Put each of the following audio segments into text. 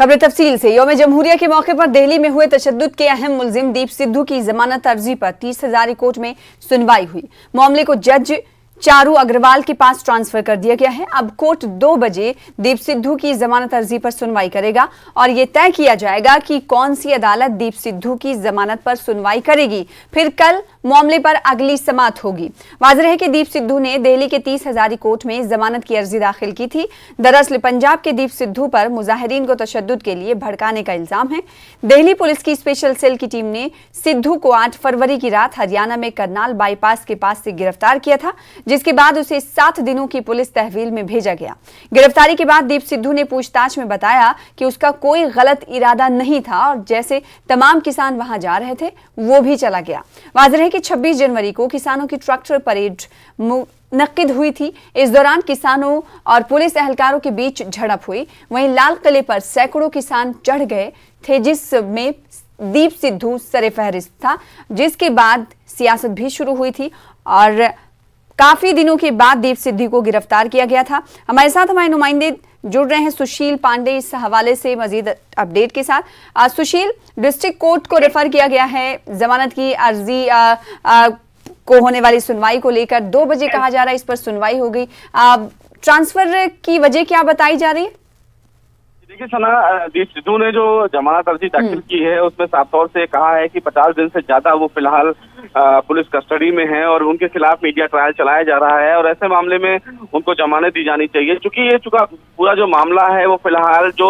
खबर तफसील से। यौम जमहूरिया के मौके पर दिल्ली में हुए तशद्दुद के अहम मुलजिम दीप सिद्धू की जमानत अर्जी पर 30,000 कोर्ट में सुनवाई हुई। मामले को जज चारू अग्रवाल के पास ट्रांसफर कर दिया गया है। अब कोर्ट 2 बजे दीप सिद्धू की जमानत अर्जी पर सुनवाई करेगा और यह तय किया जाएगा कि कौन सी अदालत दीप सिद्धू की जमानत पर सुनवाई करेगी। फिर कल मामले पर अगली समाअत होगी। वाज़ेह है कि दीप सिद्धू ने दिल्ली के 30,000 कोर्ट में जमानत की अर्जी दाखिल की थी। दरअसल पंजाब के दीप सिद्धू पर मुजाहिरीन को तशद्दुद के लिए भड़काने का इल्जाम है। दिल्ली पुलिस की स्पेशल सेल की टीम ने सिद्धू को 8 फरवरी की रात हरियाणा में करनाल बाईपास के पास से गिरफ्तार किया था, जिसके बाद उसे 7 दिनों की पुलिस तहवील में भेजा गया। गिरफ्तारी के बाद दीप सिद्धू ने पूछताछ में बताया कि उसका कोई गलत इरादा नहीं था और जैसे तमाम किसान वहां जा रहे थे वो भी चला गया। वाज़ेह है कि 26 जनवरी को किसानों की ट्रैक्टर परेड मुनक्किद हुई थी। इस दौरान किसानों और पुलिस एहलकारों के बीच झड़प हुई। वहीं लाल किले पर सैकड़ों किसान चढ़ गए थे, जिसमें दीप सिद्धू सरे फहरिस्त था, जिसके बाद सियासत भी शुरू हुई थी और काफी दिनों के बाद दीप सिद्धू को गिरफ्तार किया गया था। हमारे साथ हमारे नुमाइंदे जुड़ रहे हैं सुशील पांडे इस हवाले से मजीद अपडेट के साथ। सुशील, डिस्ट्रिक्ट कोर्ट को रेफर किया गया है जमानत की अर्जी को होने वाली सुनवाई को लेकर। 2 बजे कहा जा रहा है इस पर सुनवाई हो गई। ट्रांसफर की वजह क्या बताई जा रही है? देखिए सना, दीप सिद्धू ने जो जमानत अर्जी दाखिल की है उसमें साफ तौर से कहा है कि 50 दिन से ज्यादा वो फिलहाल पुलिस कस्टडी में है और उनके खिलाफ मीडिया ट्रायल चलाया जा रहा है और ऐसे मामले में उनको जमानत दी जानी चाहिए। चूंकि ये पूरा जो मामला है वो फिलहाल जो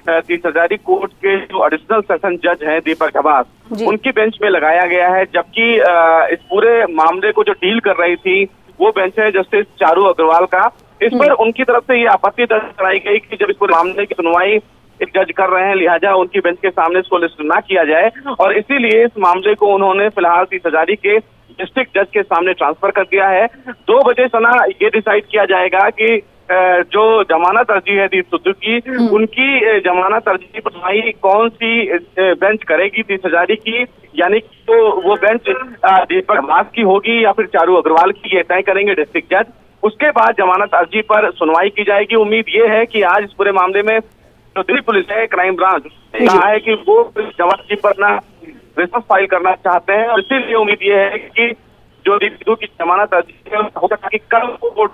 30,000 कोर्ट के जो एडिशनल सेशन जज हैं दीपक अब्बास, उनकी बेंच में लगाया गया है, जबकि इस पूरे मामले को जो डील कर रही थी वो बेंच है जस्टिस चारू अग्रवाल का। इस पर उनकी तरफ से ये आपत्ति दर्ज कराई गई कि जब इस पूरे मामले की सुनवाई एक जज कर रहे हैं, लिहाजा उनकी बेंच के सामने इसको लिस्ट ना किया जाए और इसीलिए इस मामले को उन्होंने फिलहाल 30,000 के डिस्ट्रिक्ट जज के सामने ट्रांसफर कर दिया है। 2 बजे सना ये डिसाइड किया जाएगा कि जो जमानत अर्जी है दीप सिद्धू की, उनकी जमानत अर्जी पर सुनवाई कौन सी बेंच करेगी 30,000 की, यानी तो वो बेंच दीपक अब्बास की होगी या फिर चारू अग्रवाल की, ये तय करेंगे डिस्ट्रिक्ट जज। उसके बाद जमानत अर्जी पर सुनवाई की जाएगी। उम्मीद ये है कि आज इस पूरे मामले में जो दिल्ली पुलिस है, क्राइम ब्रांच, कहा है कि वो जमानत अर्जी पर ना रिपोर्ट फाइल करना चाहते हैं और इसीलिए उम्मीद ये है कि जो दीप सिद्धू की जमानत अर्जी है हो सकता है कि कल को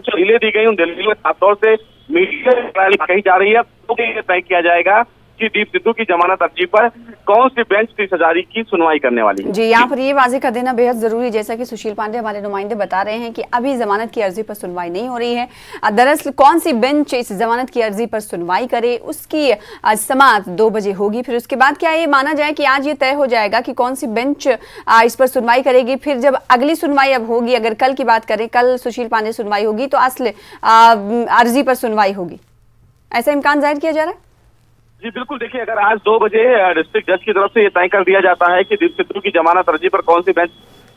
ढीले दी गई। दिल्ली में खास तौर से मीडिया कही जा रही है तो ये तय किया जाएगा कि दीप सिद्धू की जमानत अर्जी पर कौन सी बेंच 30,000 की सुनवाई करने वाली है। जी, यहाँ पर ये वाज़ेह कर देना बेहद जरूरी, जैसा कि सुशील पांडे हमारे नुमाइंदे बता रहे हैं कि अभी जमानत की अर्जी पर सुनवाई नहीं हो रही है। दरअसल कौन सी बेंच इस जमानत की अर्जी पर सुनवाई करे उसकी समाअत 2 बजे होगी। फिर उसके बाद क्या ये माना जाए कि आज ये तय हो जाएगा कि कौन सी बेंच इस पर सुनवाई करेगी। फिर जब अगली सुनवाई अब होगी, अगर कल की बात करें, कल सुशील पांडे सुनवाई होगी तो असल अर्जी पर सुनवाई होगी, ऐसा इम्कान जाहिर किया जा रहा है? जी बिल्कुल। देखिए, अगर आज 2 बजे डिस्ट्रिक्ट जज की तरफ से ये तय कर दिया जाता है कि दीप सिद्धू की जमानत अर्जी पर कौन सी बेंच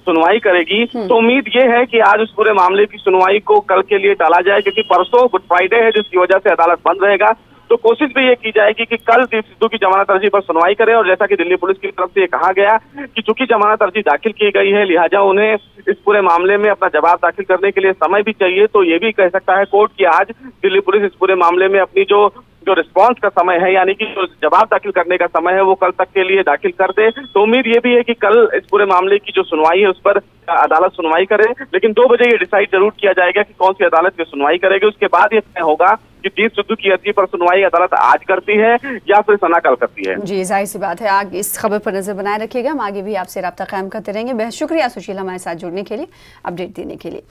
सुनवाई करेगी, तो उम्मीद ये है कि आज उस पूरे मामले की सुनवाई को कल के लिए टाला जाए, क्योंकि परसों गुड फ्राइडे है जिसकी वजह से अदालत बंद रहेगा। तो कोशिश भी ये की जाएगी कि कल दीप सिद्धू की जमानत अर्जी पर सुनवाई करें और जैसा कि दिल्ली पुलिस की तरफ से ये कहा गया कि चूंकि जमानत अर्जी दाखिल की गई है, लिहाजा उन्हें इस पूरे मामले में अपना जवाब दाखिल करने के लिए समय भी चाहिए। तो ये भी कह सकता है कोर्ट कि आज दिल्ली पुलिस इस पूरे मामले में अपनी जो रिस्पांस का समय है, यानी कि जो जवाब दाखिल करने का समय है, वो कल तक के लिए दाखिल कर दे। तो उम्मीद ये भी है कि कल इस पूरे मामले की जो सुनवाई है उस पर अदालत सुनवाई करे, लेकिन 2 बजे ये डिसाइड जरूर किया जाएगा कि कौन सी अदालत की सुनवाई करेगी। उसके बाद ये तय होगा कि दीप सिद्धू की अर्जी पर सुनवाई अदालत आज करती है या फिर सना कल करती है। जी, जाहिर सी बात है, आगे इस खबर पर नजर बनाए रखिएगा। हम आगे भी आपसे राब्ता कायम करते रहेंगे। बेहद शुक्रिया सुशील हमारे साथ जुड़ने के लिए, अपडेट देने के लिए।